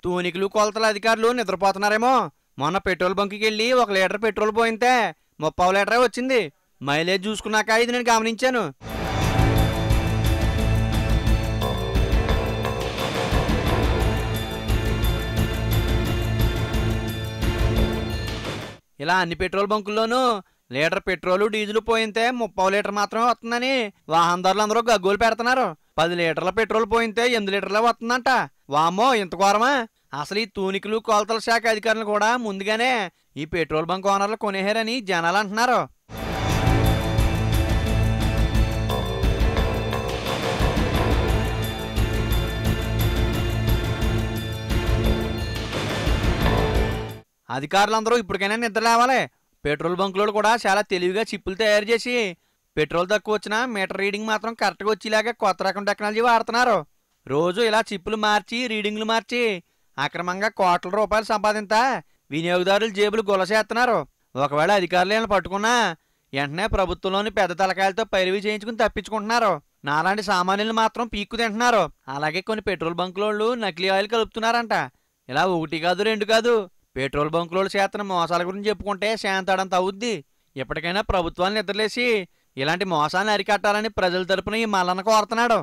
తూనికలు కొలతల అధికారులు నిద్రపోతున్నారేమో. మొన్న పెట్రోల్ బంక్కి వెళ్ళి 1 లీటర్ పెట్రోల్ పోయితే 30 లీటరే వచ్చింది. మైలేజ్ చూసుకున్నాక ఇది నేను గమనించాను. ఇలా అన్ని పెట్రోల్ బంకుల్లోనూ లీటర్ పెట్రోలు డీజిల్ పోయితే 30 లీటర్ మాత్రమే వస్తుందని వాహనదారులు అందరూ గగ్గోలు పెడుతున్నారు. 10 లీటర్ల పెట్రోల్ పోయితే 8 లీటర్లే వస్తుందంట. వామ్మో, ఇంత ఘోరమా? అసలు ఈ తూనికలు కొలతల శాఖ అధికారులు కూడా ముందుగానే ఈ పెట్రోల్ బంక్ ఓనర్లు కొనేహారని జనాలు అంటున్నారు. అధికారులందరూ ఇప్పటికైనా నిద్ర లేవాలి. పెట్రోల్ బంకులో కూడా చాలా తెలివిగా చిప్పులు తయారు చేసి పెట్రోల్ తక్కువ వచ్చినా మీటర్ రీడింగ్ మాత్రం కరెక్ట్గా వచ్చేలాగా కొత్త రకం టెక్నాలజీ వాడుతున్నారు. రోజు ఇలా చిప్పులు మార్చి రీడింగ్లు మార్చి అక్రమంగా కోట్ల రూపాయలు సంపాదింతా వినియోగదారుల జేబులు గులసేస్తున్నారు. ఒకవేళ అధికారులు ఏమైనా పట్టుకున్నా వెంటనే ప్రభుత్వంలోని పెద్ద తలకాయలతో పైరవీ చేయించుకుని తప్పించుకుంటున్నారు. నాలాంటి సామాన్యులు మాత్రం పీక్కు తింటున్నారు. అలాగే కొన్ని పెట్రోల్ బంకులోళ్ళు నకిలీ ఆయిల్ కలుపుతున్నారంట. ఇలా 1 కాదు 2 కాదు, పెట్రోల్ బంకులోళ్ళు చేస్తున్న మోసాల గురించి చెప్పుకుంటే శాంతాడంత అవుద్ది. ఎప్పటికైనా ప్రభుత్వాన్ని నిద్రలేసి ఇలాంటి మోసాన్ని అరికట్టాలని ప్రజల తరపున ఈ మల్లన్న కోరుతున్నాడు.